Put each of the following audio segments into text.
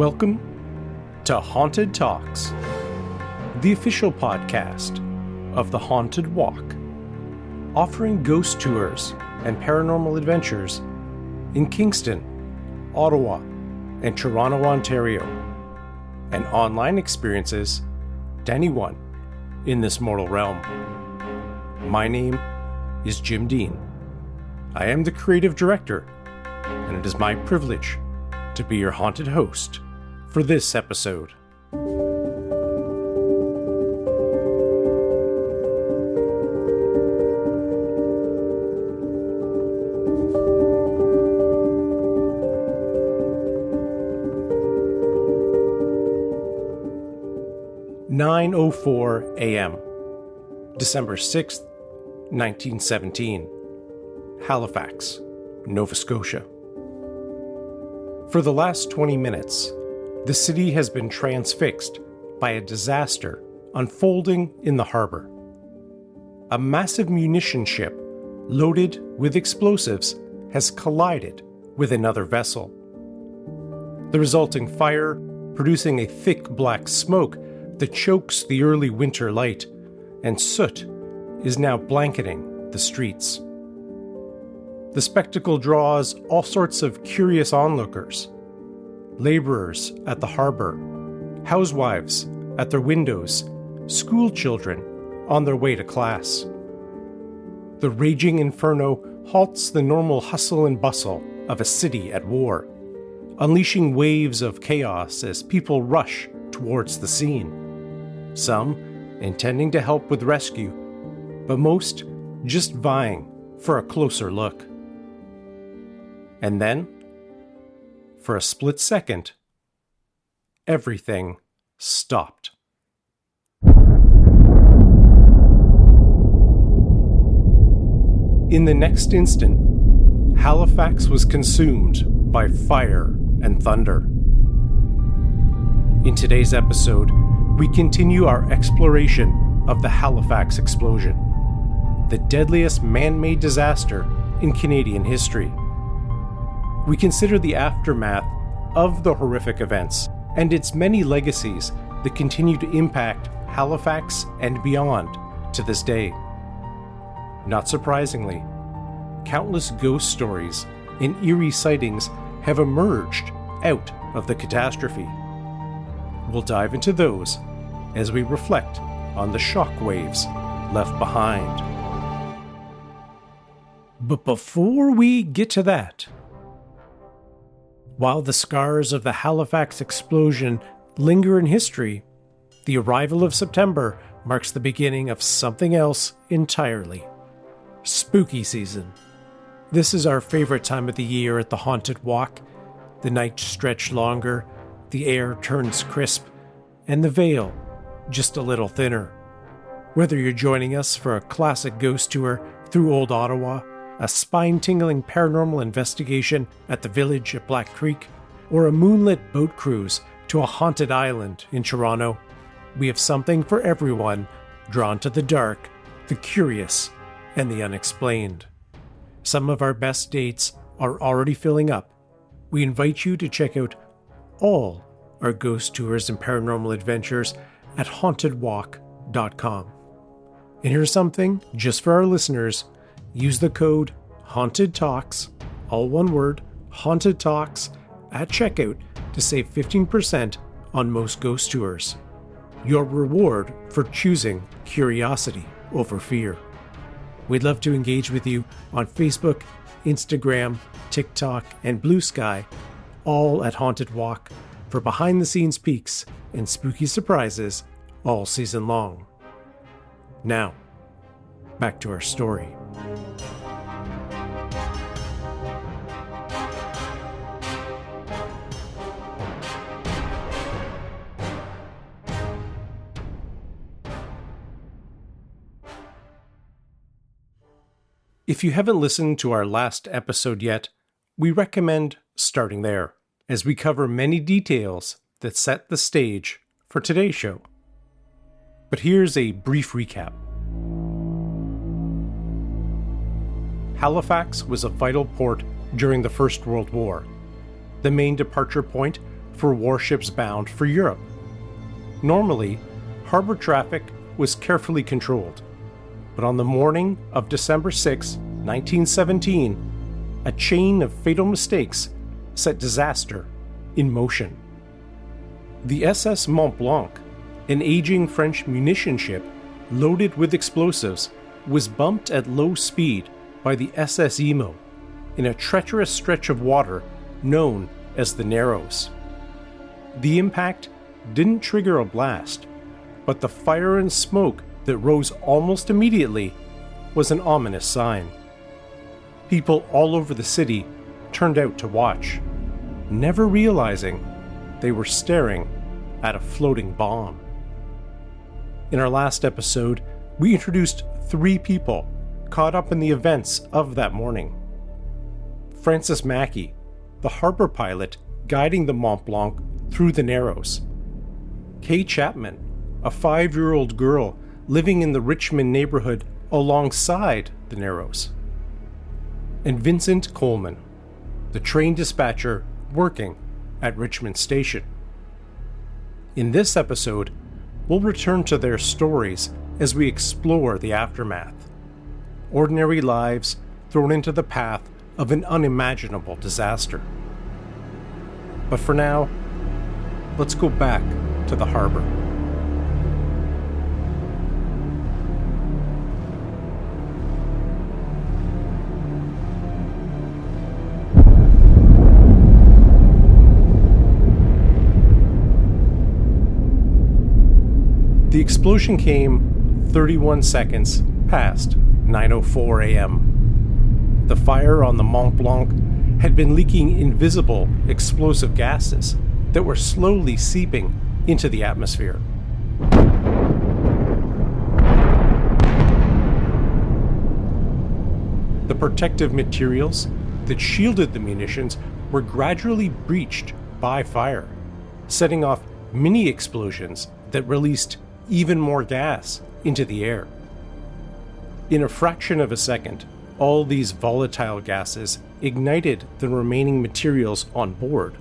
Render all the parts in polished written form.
Welcome to Haunted Talks, the official podcast of the Haunted Walk, offering ghost tours and paranormal adventures in Kingston, Ottawa, and Toronto, Ontario, and online experiences to anyone in this mortal realm. My name is Jim Dean. I am the creative director, and it is my privilege to be your haunted host for this episode. "9:04 a.m., December 6th, 1917, Halifax, Nova Scotia. For the last 20 minutes, the city has been transfixed by a disaster unfolding in the harbour. A massive munition ship loaded with explosives has collided with another vessel. The resulting fire, producing a thick black smoke that chokes the early winter light, and soot is now blanketing the streets. The spectacle draws all sorts of curious onlookers: laborers at the harbour, housewives at their windows, school children on their way to class. The raging inferno halts the normal hustle and bustle of a city at war, unleashing waves of chaos as people rush towards the scene. Some intending to help with rescue, but most just vying for a closer look. And then, for a split second, everything stopped. In the next instant, Halifax was consumed by fire and thunder. In today's episode, we continue our exploration of the Halifax Explosion, the deadliest man-made disaster in Canadian history. We consider the aftermath of the horrific events and its many legacies that continue to impact Halifax and beyond to this day. Not surprisingly, countless ghost stories and eerie sightings have emerged out of the catastrophe. We'll dive into those as we reflect on the shockwaves left behind. But before we get to that, while the scars of the Halifax explosion linger in history, the arrival of September marks the beginning of something else entirely: spooky season. This is our favorite time of the year at the Haunted Walk. The nights stretch longer, the air turns crisp, and the veil just a little thinner. Whether you're joining us for a classic ghost tour through Old Ottawa, a spine-tingling paranormal investigation at the village at Black Creek, or a moonlit boat cruise to a haunted island in Toronto, we have something for everyone drawn to the dark, the curious, and the unexplained. Some of our best dates are already filling up. We invite you to check out all our ghost tours and paranormal adventures at hauntedwalk.com. And here's something just for our listeners. Use the code HAUNTEDTALKS, all one word, Haunted Talks, at checkout to save 15% on most ghost tours. Your reward for choosing curiosity over fear. We'd love to engage with you on Facebook, Instagram, TikTok, and Blue Sky, all at Haunted Walk, for behind-the-scenes peeks and spooky surprises all season long. Now, back to our story. If you haven't listened to our last episode yet, we recommend starting there, as we cover many details that set the stage for today's show. But here's a brief recap. Halifax was a vital port during the First World War, the main departure point for warships bound for Europe. Normally, harbor traffic was carefully controlled, but on the morning of December 6, 1917, a chain of fatal mistakes set disaster in motion. The SS Mont Blanc, an aging French munition ship loaded with explosives, was bumped at low speed by the SS Imo in a treacherous stretch of water known as the Narrows. The impact didn't trigger a blast, but the fire and smoke that rose almost immediately was an ominous sign. People all over the city turned out to watch, never realizing they were staring at a floating bomb. In our last episode, we introduced 3 people caught up in the events of that morning. Francis Mackey, the harbor pilot guiding the Mont Blanc through the Narrows. Kaye Chapman, a 5-year-old girl living in the Richmond neighborhood alongside the Narrows. And Vincent Coleman, the train dispatcher working at Richmond Station. In this episode, we'll return to their stories as we explore the aftermath. Ordinary lives thrown into the path of an unimaginable disaster. But for now, let's go back to the harbor. The explosion came 31 seconds past 9:04 a.m. The fire on the Mont Blanc had been leaking invisible explosive gases that were slowly seeping into the atmosphere. The protective materials that shielded the munitions were gradually breached by fire, setting off mini explosions that released even more gas into the air. In a fraction of a second, all these volatile gases ignited the remaining materials on board,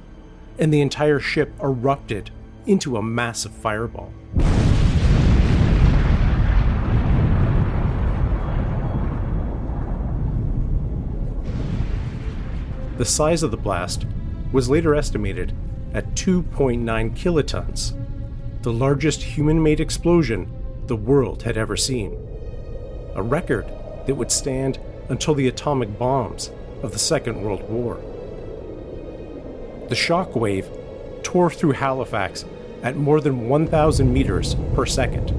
and the entire ship erupted into a massive fireball. The size of the blast was later estimated at 2.9 kilotons, the largest human-made explosion the world had ever seen, a record that would stand until the atomic bombs of the Second World War. The shockwave tore through Halifax at more than 1,000 meters per second,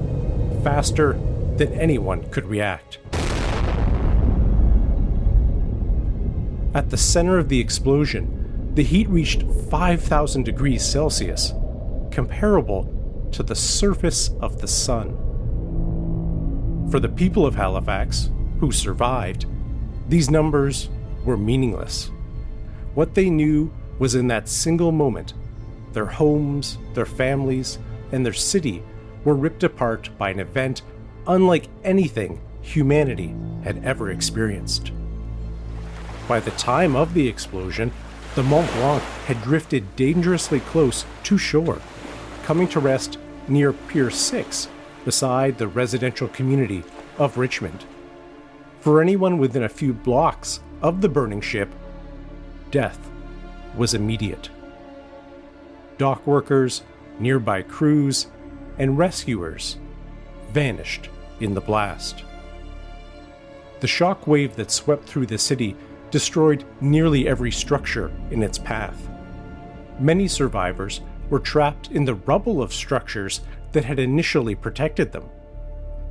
faster than anyone could react. At the center of the explosion, the heat reached 5,000 degrees Celsius, comparable to the surface of the sun. For the people of Halifax, who survived, these numbers were meaningless. What they knew was in that single moment, their homes, their families, and their city were ripped apart by an event unlike anything humanity had ever experienced. By the time of the explosion, the Mont Blanc had drifted dangerously close to shore, coming to rest near Pier 6 beside the residential community of Richmond. For anyone within a few blocks of the burning ship, death was immediate. Dock workers, nearby crews, and rescuers vanished in the blast. The shock wave that swept through the city destroyed nearly every structure in its path. Many survivors were trapped in the rubble of structures that had initially protected them.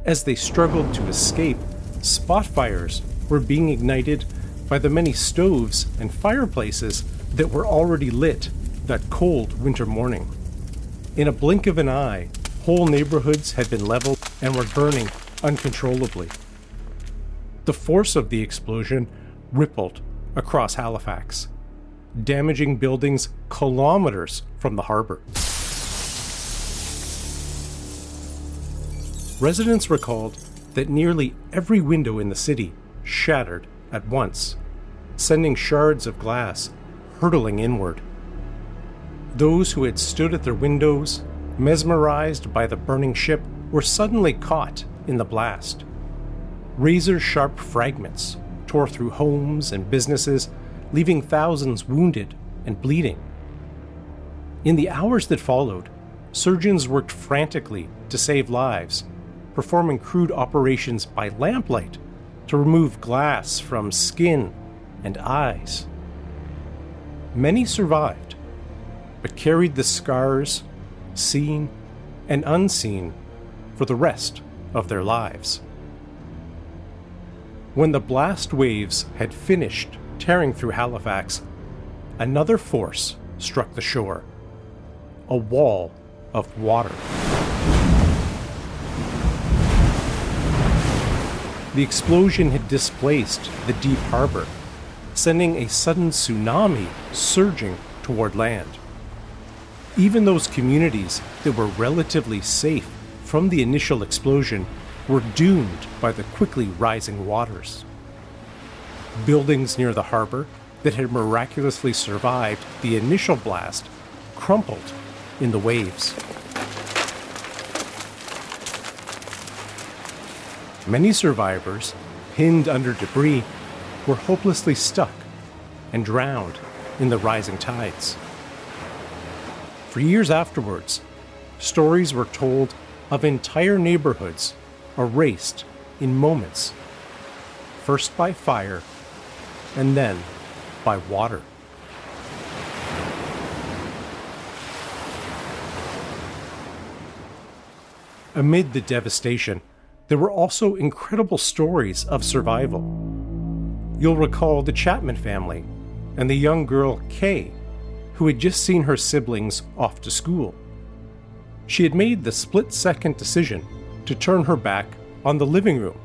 As they struggled to escape, spot fires were being ignited by the many stoves and fireplaces that were already lit that cold winter morning. In a blink of an eye, whole neighborhoods had been leveled and were burning uncontrollably. The force of the explosion rippled across Halifax, damaging buildings kilometers from the harbor. Residents recalled that nearly every window in the city shattered at once, sending shards of glass hurtling inward. Those who had stood at their windows, mesmerized by the burning ship, were suddenly caught in the blast. Razor-sharp fragments tore through homes and businesses, leaving thousands wounded and bleeding. In the hours that followed, surgeons worked frantically to save lives, performing crude operations by lamplight to remove glass from skin and eyes. Many survived, but carried the scars, seen and unseen, for the rest of their lives. When the blast waves had finished tearing through Halifax, another force struck the shore, a wall of water. The explosion had displaced the deep harbor, sending a sudden tsunami surging toward land. Even those communities that were relatively safe from the initial explosion were doomed by the quickly rising waters. Buildings near the harbor that had miraculously survived the initial blast crumpled in the waves. Many survivors, pinned under debris, were hopelessly stuck and drowned in the rising tides. For years afterwards, stories were told of entire neighborhoods erased in moments, first by fire and then by water. Amid the devastation, there were also incredible stories of survival. You'll recall the Chapman family and the young girl Kaye, who had just seen her siblings off to school. She had made the split-second decision to turn her back on the living room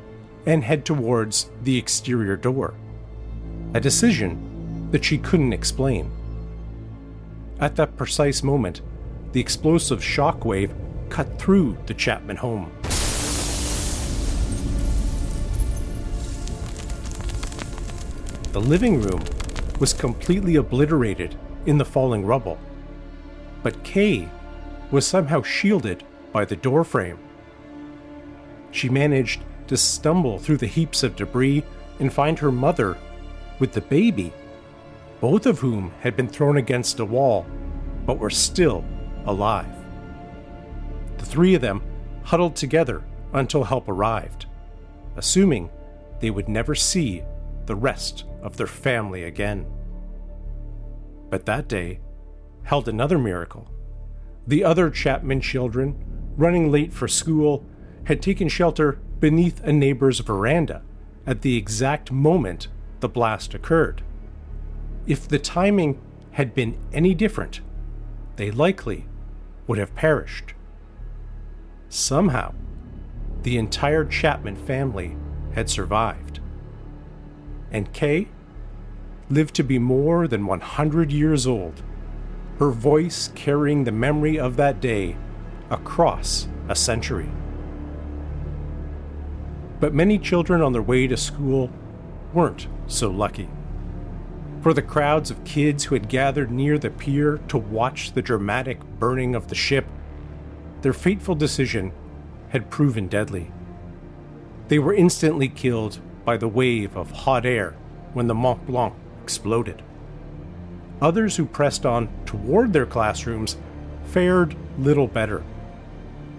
and head towards the exterior door, a decision that she couldn't explain. At that precise moment, the explosive shockwave cut through the Chapman home. The living room was completely obliterated in the falling rubble, but Kaye was somehow shielded by the doorframe. She managed to stumble through the heaps of debris and find her mother with the baby, both of whom had been thrown against a wall but were still alive. The three of them huddled together until help arrived, assuming they would never see the rest of their family again. But that day held another miracle. The other Chapman children, running late for school, had taken shelter beneath a neighbor's veranda at the exact moment the blast occurred. If the timing had been any different, they likely would have perished. Somehow, the entire Chapman family had survived. And Kaye lived to be more than 100 years old, her voice carrying the memory of that day across a century. But many children on their way to school weren't so lucky. For the crowds of kids who had gathered near the pier to watch the dramatic burning of the ship, their fateful decision had proven deadly. They were instantly killed by the wave of hot air when the Mont Blanc exploded. Others who pressed on toward their classrooms fared little better.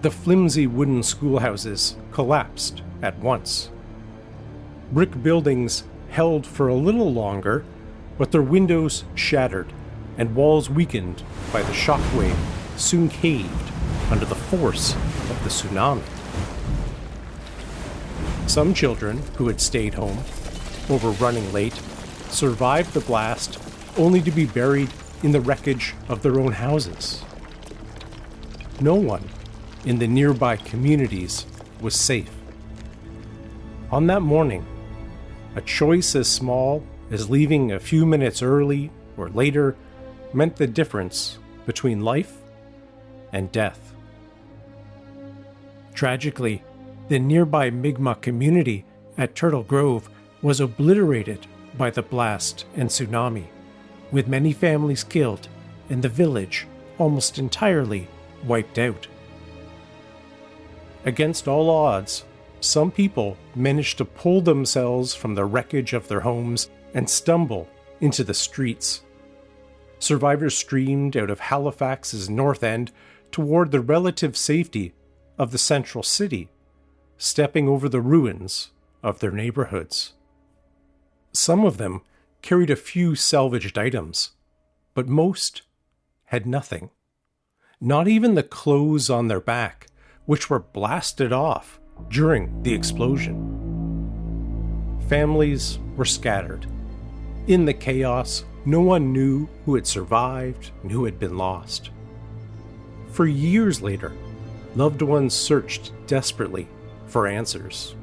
The flimsy wooden schoolhouses collapsed at once. Brick buildings held for a little longer, but their windows shattered and walls weakened by the shockwave soon caved under the force of the tsunami. Some children who had stayed home or were running late survived the blast only to be buried in the wreckage of their own houses. No one in the nearby communities was safe. On that morning, a choice as small as leaving a few minutes early or later meant the difference between life and death. Tragically, the nearby Mi'kmaq community at Turtle Grove was obliterated by the blast and tsunami, with many families killed and the village almost entirely wiped out. Against all odds, some people managed to pull themselves from the wreckage of their homes and stumble into the streets. Survivors streamed out of Halifax's north end toward the relative safety of the central city, stepping over the ruins of their neighbourhoods. Some of them carried a few salvaged items, but most had nothing. Not even the clothes on their back, which were blasted off during the explosion. Families were scattered. In the chaos, no one knew who had survived and who had been lost. For years later, loved ones searched desperately for answers.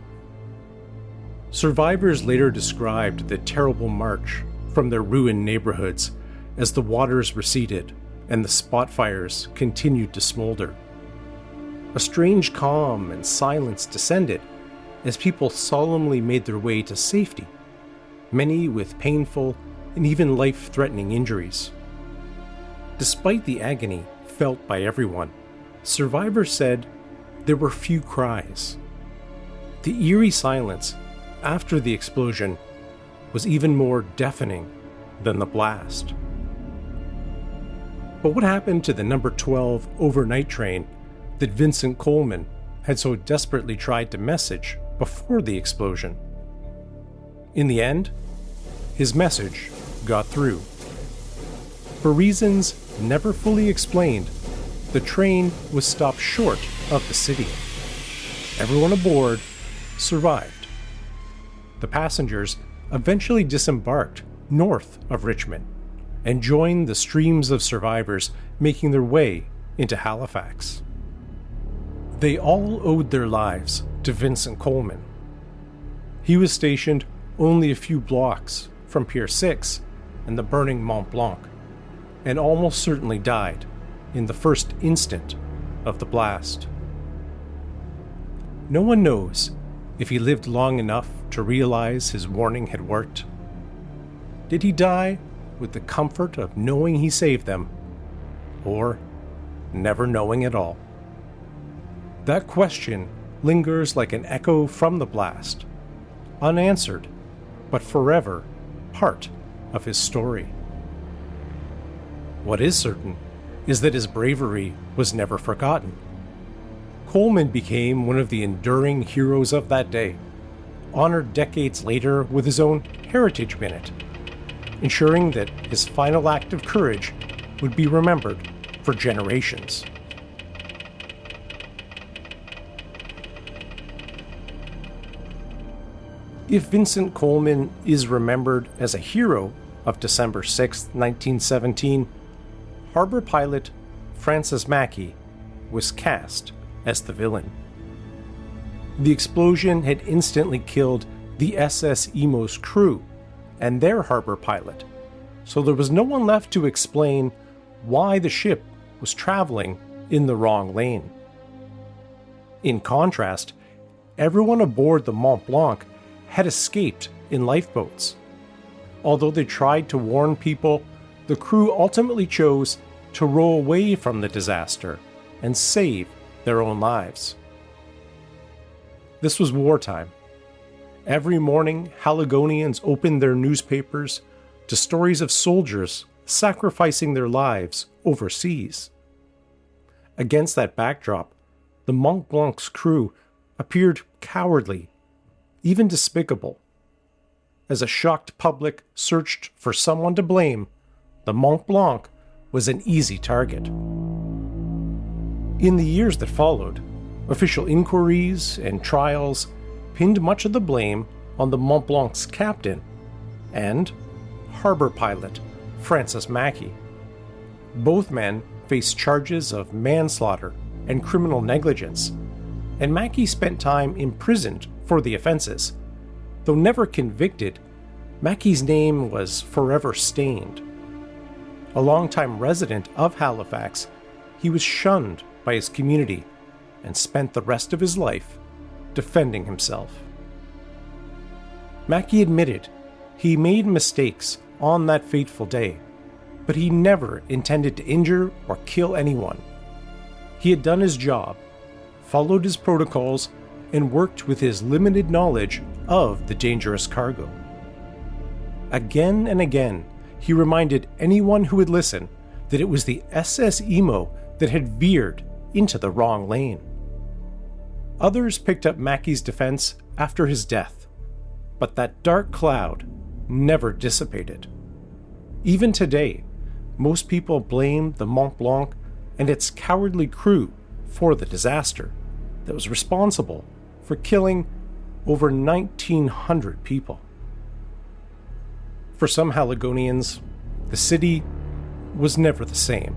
Survivors later described the terrible march from their ruined neighborhoods as the waters receded and the spot fires continued to smolder. A strange calm and silence descended as people solemnly made their way to safety, many with painful and even life-threatening injuries. Despite the agony felt by everyone, survivors said there were few cries. The eerie silence after the explosion was even more deafening than the blast. But what happened to the number 12 overnight train that Vincent Coleman had so desperately tried to message before the explosion? In the end, his message got through. For reasons never fully explained, the train was stopped short of the city. Everyone aboard survived. The passengers eventually disembarked north of Richmond and joined the streams of survivors making their way into Halifax. They all owed their lives to Vincent Coleman. He was stationed only a few blocks from Pier 6 and the burning Mont Blanc, and almost certainly died in the first instant of the blast. No one knows if he lived long enough to realize his warning had worked. Did he die with the comfort of knowing he saved them, or never knowing at all? That question lingers like an echo from the blast, unanswered, but forever part of his story. What is certain is that his bravery was never forgotten. Coleman became one of the enduring heroes of that day, honored decades later with his own Heritage Minute, ensuring that his final act of courage would be remembered for generations. If Vincent Coleman is remembered as a hero of December 6, 1917, harbour pilot Francis Mackey was cast as the villain. The explosion had instantly killed the SS Emo's crew and their harbour pilot, so there was no one left to explain why the ship was traveling in the wrong lane. In contrast, everyone aboard the Mont Blanc had escaped in lifeboats. Although they tried to warn people, the crew ultimately chose to row away from the disaster and save their own lives. This was wartime. Every morning, Haligonians opened their newspapers to stories of soldiers sacrificing their lives overseas. Against that backdrop, the Mont Blanc's crew appeared cowardly, even despicable. As a shocked public searched for someone to blame, the Mont Blanc was an easy target. In the years that followed, official inquiries and trials pinned much of the blame on the Mont Blanc's captain and harbour pilot Francis Mackey. Both men faced charges of manslaughter and criminal negligence, and Mackey spent time imprisoned for the offenses. Though never convicted, Mackey's name was forever stained. A longtime resident of Halifax, he was shunned by his community and spent the rest of his life defending himself. Mackey admitted he made mistakes on that fateful day, but he never intended to injure or kill anyone. He had done his job, followed his protocols, and worked with his limited knowledge of the dangerous cargo. Again and again, he reminded anyone who would listen that it was the SS Emo that had veered into the wrong lane. Others picked up Mackey's defense after his death, but that dark cloud never dissipated. Even today, most people blame the Mont Blanc and its cowardly crew for the disaster that was responsible for killing over 1,900 people. For some Haligonians, the city was never the same.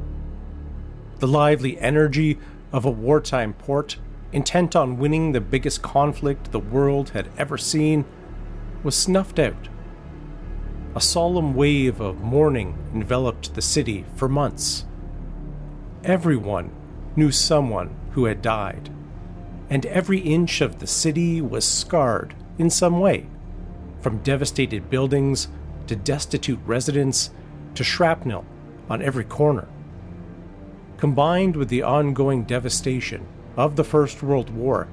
The lively energy of a wartime port, intent on winning the biggest conflict the world had ever seen, was snuffed out. A solemn wave of mourning enveloped the city for months. Everyone knew someone who had died, and every inch of the city was scarred in some way, from devastated buildings to destitute residents to shrapnel on every corner. Combined with the ongoing devastation of the First World War,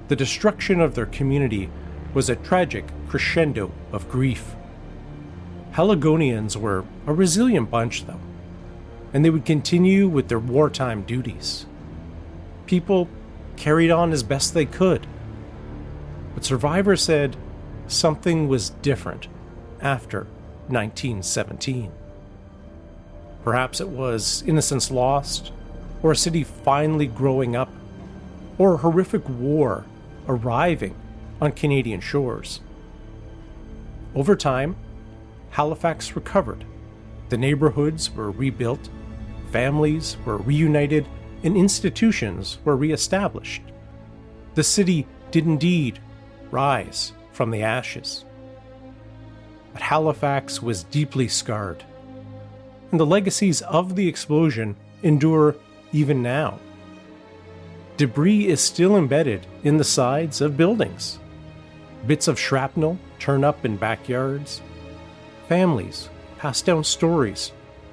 the destruction of their community was a tragic crescendo of grief. Haligonians were a resilient bunch, though, and they would continue with their wartime duties. People carried on as best they could, but survivors said something was different after 1917. Perhaps it was innocence lost, or a city finally growing up, or a horrific war arriving on Canadian shores. Over time, Halifax recovered. The neighbourhoods were rebuilt, families were reunited, and institutions were reestablished. The city did indeed rise from the ashes. But Halifax was deeply scarred, and the legacies of the explosion endure even now. Debris is still embedded in the sides of buildings. Bits of shrapnel turn up in backyards. Families pass down stories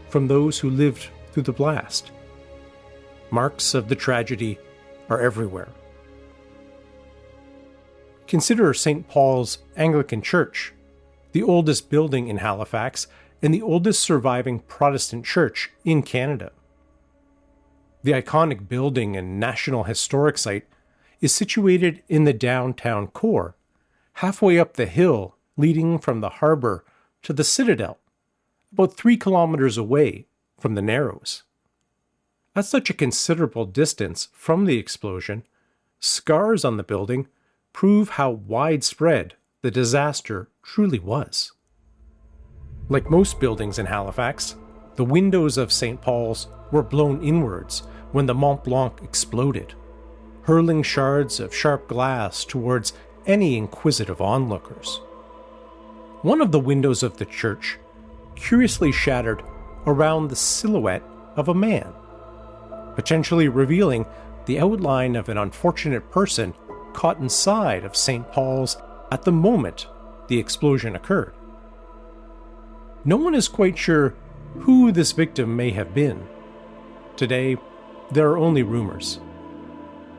from those who lived through the blast. Marks of the tragedy are everywhere. Consider St. Paul's Anglican Church, the oldest building in Halifax and the oldest surviving Protestant church in Canada. The iconic building and National Historic Site is situated in the downtown core, halfway up the hill leading from the harbour to the Citadel, about 3 kilometers away from the Narrows. At such a considerable distance from the explosion, scars on the building prove how widespread the disaster truly was. Like most buildings in Halifax, the windows of St. Paul's were blown inwards when the Mont Blanc exploded, hurling shards of sharp glass towards any inquisitive onlookers. One of the windows of the church curiously shattered around the silhouette of a man, potentially revealing the outline of an unfortunate person caught inside of St. Paul's at the moment the explosion occurred. No one is quite sure who this victim may have been. Today, there are only rumors.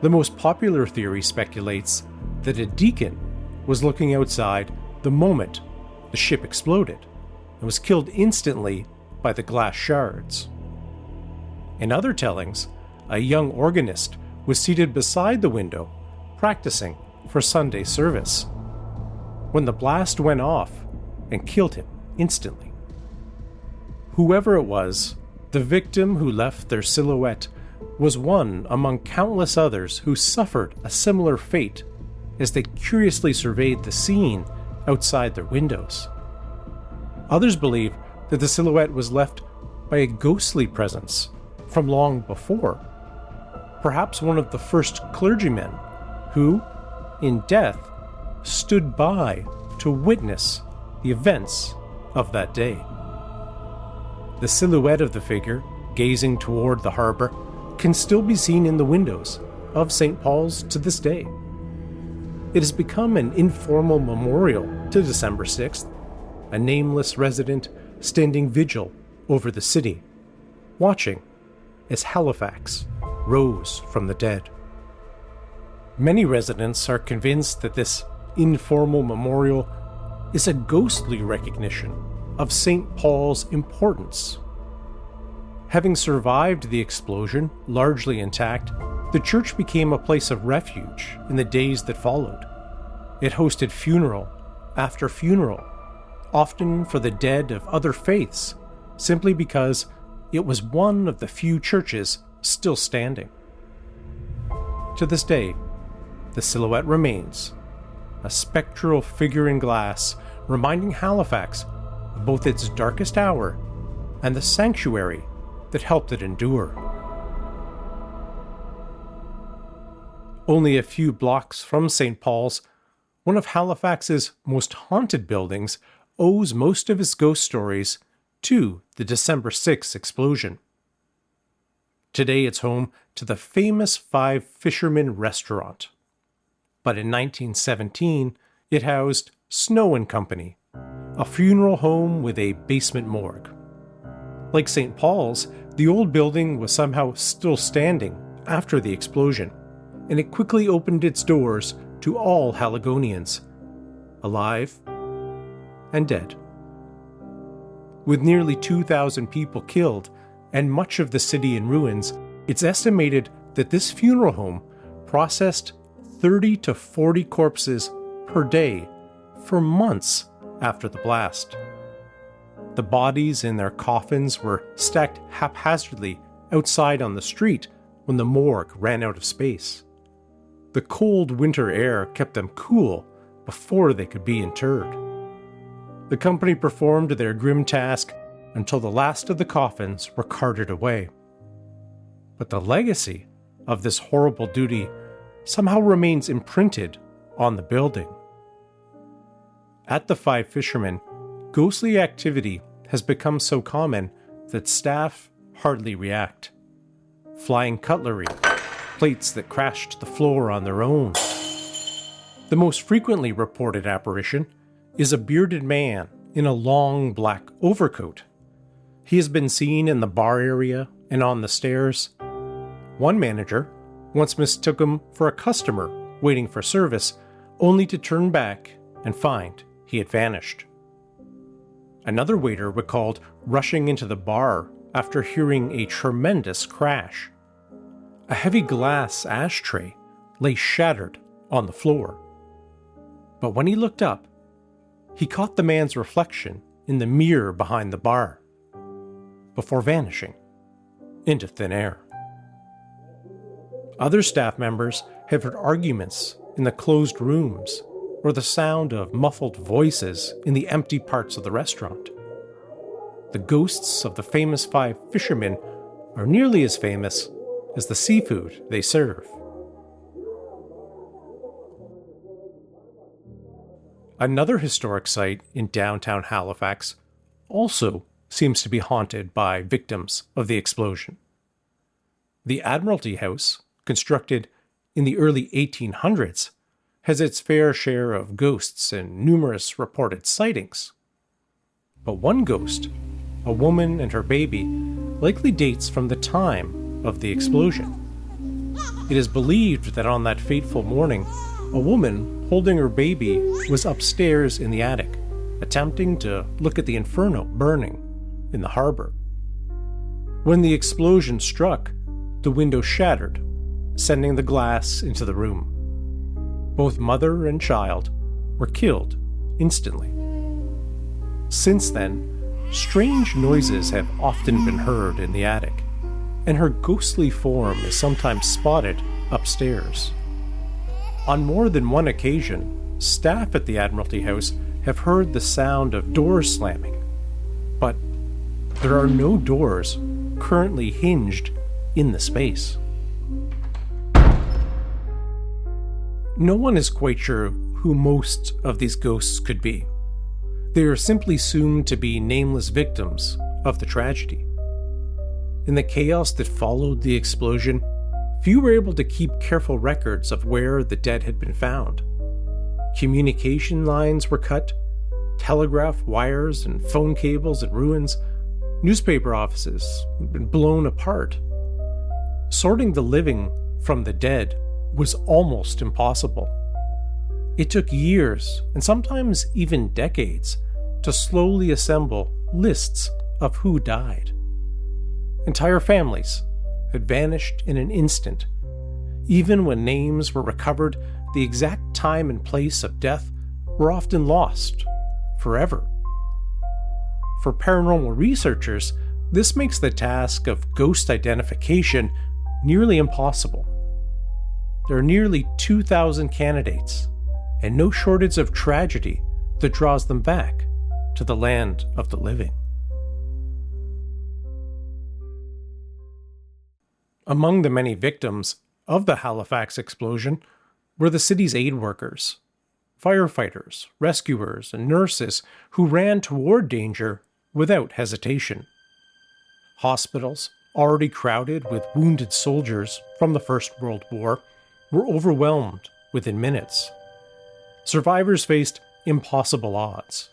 The most popular theory speculates that a deacon was looking outside the moment the ship exploded and was killed instantly by the glass shards. In other tellings, a young organist was seated beside the window, practicing for Sunday service, when the blast went off and killed him instantly. Whoever it was, the victim who left their silhouette was one among countless others who suffered a similar fate as they curiously surveyed the scene outside their windows. Others believe that the silhouette was left by a ghostly presence from long before, perhaps one of the first clergymen who, in death, stood by to witness the events of that day. The silhouette of the figure, gazing toward the harbour, can still be seen in the windows of St. Paul's to this day. It has become an informal memorial to December 6th, a nameless resident standing vigil over the city, watching as Halifax rose from the dead. Many residents are convinced that this informal memorial is a ghostly recognition of St. Paul's importance. Having survived the explosion largely intact, the church became a place of refuge in the days that followed. It hosted funeral after funeral, often for the dead of other faiths, simply because it was one of the few churches still standing. To this day, the silhouette remains, a spectral figure in glass reminding Halifax of both its darkest hour and the sanctuary that helped it endure. Only a few blocks from St. Paul's, one of Halifax's most haunted buildings owes most of its ghost stories to the December 6th explosion. Today it's home to the famous Five Fishermen restaurant. But in 1917, it housed Snow and Company, a funeral home with a basement morgue. Like St. Paul's, the old building was somehow still standing after the explosion, and it quickly opened its doors to all Haligonians, alive and dead. With nearly 2,000 people killed and much of the city in ruins, it's estimated that this funeral home processed 30 to 40 corpses per day for months after the blast. The bodies in their coffins were stacked haphazardly outside on the street when the morgue ran out of space. The cold winter air kept them cool before they could be interred. The company performed their grim task until the last of the coffins were carted away. But the legacy of this horrible duty somehow remains imprinted on the building. At the Five Fishermen, ghostly activity has become so common that staff hardly react. Flying cutlery, plates that crashed to the floor on their own. The most frequently reported apparition is a bearded man in a long black overcoat. He has been seen in the bar area and on the stairs. One manager once mistook him for a customer waiting for service, only to turn back and find he had vanished. Another waiter recalled rushing into the bar after hearing a tremendous crash. A heavy glass ashtray lay shattered on the floor. But when he looked up, he caught the man's reflection in the mirror behind the bar, before vanishing into thin air. Other staff members have heard arguments in the closed rooms or the sound of muffled voices in the empty parts of the restaurant. The ghosts of the famous Five Fishermen are nearly as famous as the seafood they serve. Another historic site in downtown Halifax also seems to be haunted by victims of the explosion. The Admiralty House, constructed in the early 1800s, has its fair share of ghosts and numerous reported sightings. But one ghost, a woman and her baby, likely dates from the time of the explosion. It is believed that on that fateful morning, a woman holding her baby was upstairs in the attic, attempting to look at the inferno burning in the harbour. When the explosion struck, the window shattered, sending the glass into the room. Both mother and child were killed instantly. Since then, strange noises have often been heard in the attic, and her ghostly form is sometimes spotted upstairs. On more than one occasion, staff at the Admiralty House have heard the sound of doors slamming, but there are no doors currently hinged in the space. No one is quite sure who most of these ghosts could be. They are simply assumed to be nameless victims of the tragedy. In the chaos that followed the explosion, few were able to keep careful records of where the dead had been found. Communication lines were cut, telegraph wires and phone cables in ruins. Newspaper offices had been blown apart. Sorting the living from the dead was almost impossible. It took years, and sometimes even decades, to slowly assemble lists of who died. Entire families had vanished in an instant. Even when names were recovered, the exact time and place of death were often lost forever. For paranormal researchers, this makes the task of ghost identification nearly impossible. There are nearly 2,000 candidates, and no shortage of tragedy that draws them back to the land of the living. Among the many victims of the Halifax explosion were the city's aid workers, firefighters, rescuers, and nurses who ran toward danger without hesitation. Hospitals, already crowded with wounded soldiers from the First World War, were overwhelmed within minutes. Survivors faced impossible odds.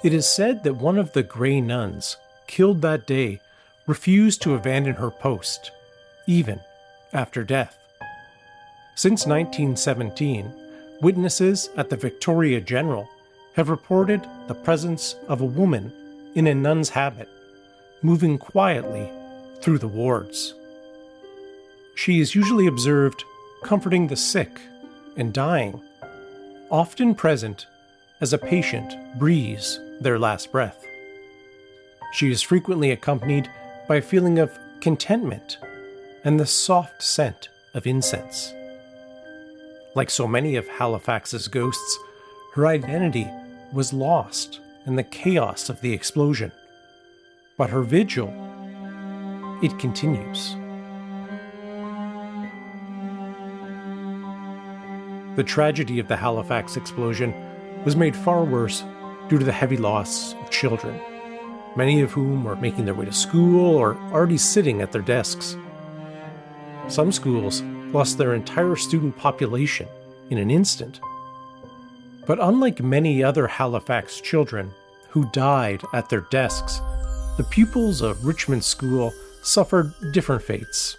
It is said that one of the Grey Nuns, killed that day, refused to abandon her post, even after death. Since 1917, witnesses at the Victoria General have reported the presence of a woman in a nun's habit, moving quietly through the wards. She is usually observed comforting the sick and dying, often present as a patient breathes their last breath. She is frequently accompanied by a feeling of contentment and the soft scent of incense. Like so many of Halifax's ghosts, her identity was lost in the chaos of the explosion. But her vigil, it continues. The tragedy of the Halifax explosion was made far worse due to the heavy loss of children, many of whom were making their way to school or already sitting at their desks. Some schools lost their entire student population in an instant. But unlike many other Halifax children who died at their desks, the pupils of Richmond School suffered different fates.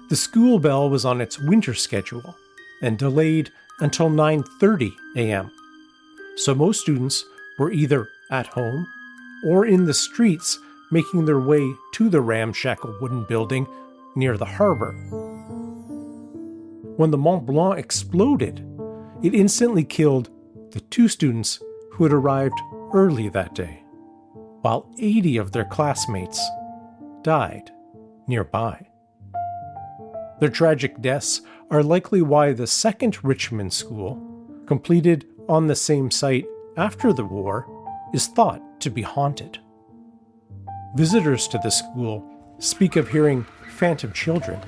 The school bell was on its winter schedule and delayed until 9:30 a.m., so most students were either at home or in the streets making their way to the ramshackle wooden building near the harbour. When the Mont Blanc exploded, it instantly killed the 2 students who had arrived early that day, while 80 of their classmates died nearby. Their tragic deaths are likely why the second Richmond school, completed on the same site after the war, is thought to be haunted. Visitors to the school speak of hearing phantom children,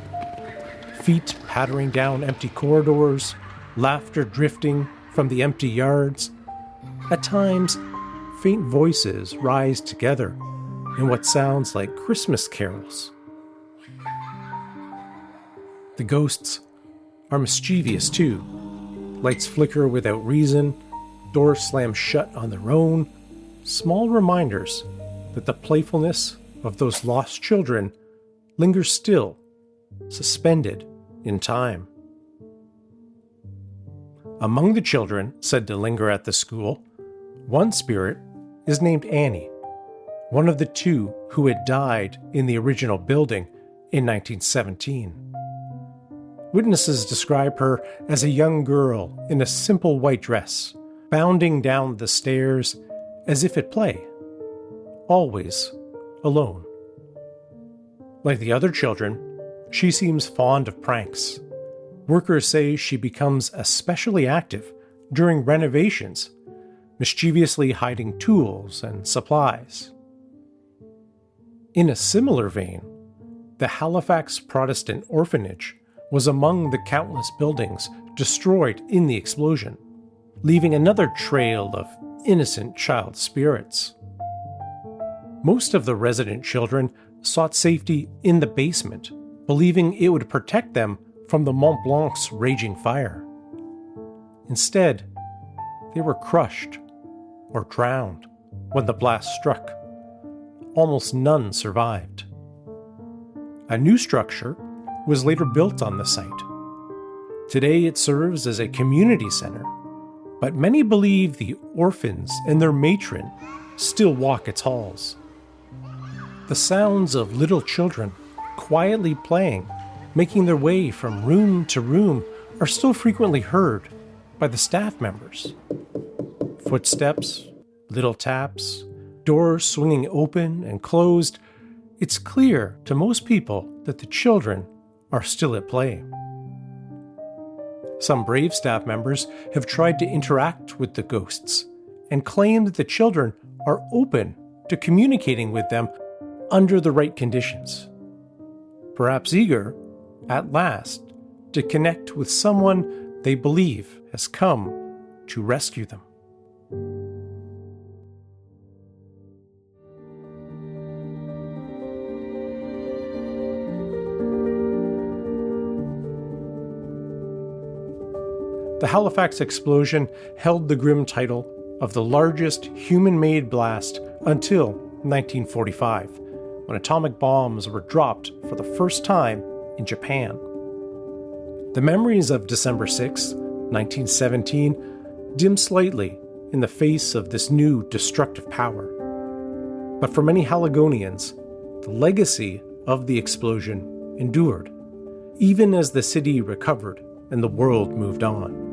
feet pattering down empty corridors, laughter drifting from the empty yards. At times, faint voices rise together in what sounds like Christmas carols. The ghosts are mischievous too. Lights flicker without reason, doors slam shut on their own, small reminders that the playfulness of those lost children lingers still, suspended in time. Among the children said to linger at the school, one spirit is named Annie, one of the 2 who had died in the original building in 1917. Witnesses describe her as a young girl in a simple white dress, bounding down the stairs as if at play, always alone. Like the other children, she seems fond of pranks. Workers say she becomes especially active during renovations, mischievously hiding tools and supplies. In a similar vein, the Halifax Protestant Orphanage was among the countless buildings destroyed in the explosion, leaving another trail of innocent child spirits. Most of the resident children sought safety in the basement, believing it would protect them from the Mont Blanc's raging fire. Instead, they were crushed or drowned when the blast struck, almost none survived. A new structure was later built on the site. Today it serves as a community center, but many believe the orphans and their matron still walk its halls. The sounds of little children quietly playing, making their way from room to room, are still frequently heard by the staff members. Footsteps, little taps, doors swinging open and closed. It's clear to most people that the children are still at play. Some brave staff members have tried to interact with the ghosts and claim that the children are open to communicating with them under the right conditions. Perhaps eager, at last, to connect with someone they believe has come to rescue them. The Halifax Explosion held the grim title of the largest human-made blast until 1945, when atomic bombs were dropped for the first time in Japan. The memories of December 6, 1917, dim slightly in the face of this new destructive power. But for many Haligonians, the legacy of the explosion endured, even as the city recovered and the world moved on.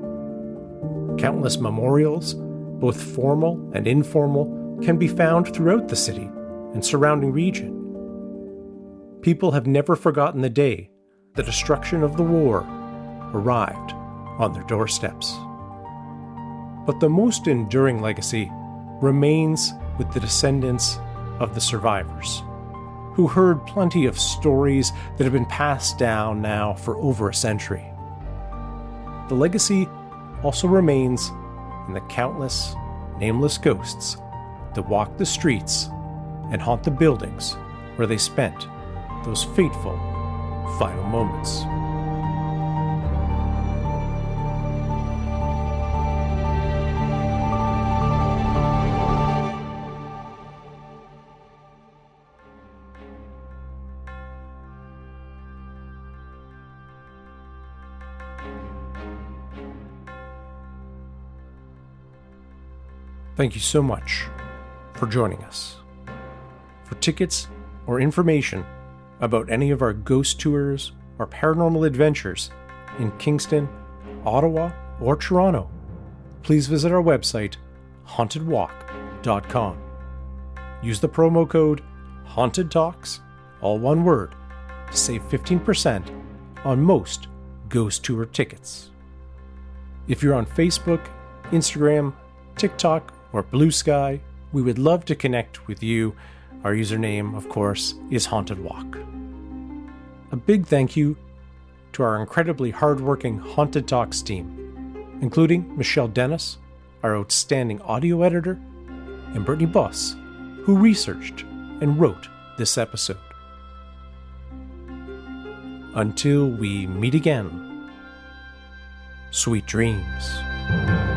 Countless memorials, both formal and informal, can be found throughout the city and surrounding region. People have never forgotten the day the destruction of the war arrived on their doorsteps. But the most enduring legacy remains with the descendants of the survivors, who heard plenty of stories that have been passed down now for over a century. The legacy also remains in the countless, nameless ghosts that walk the streets and haunt the buildings where they spent those fateful final moments. Thank you so much for joining us. For tickets or information about any of our ghost tours or paranormal adventures in Kingston, Ottawa, or Toronto, please visit our website, hauntedwalk.com. Use the promo code HauntedTalks, all one word, to save 15% on most ghost tour tickets. If you're on Facebook, Instagram, TikTok, or Blue Sky, we would love to connect with you. Our username, of course, is Haunted Walk. A big thank you to our incredibly hardworking Haunted Talks team, including Michelle Dennis, our outstanding audio editor, and Brittany Boss, who researched and wrote this episode. Until we meet again, sweet dreams.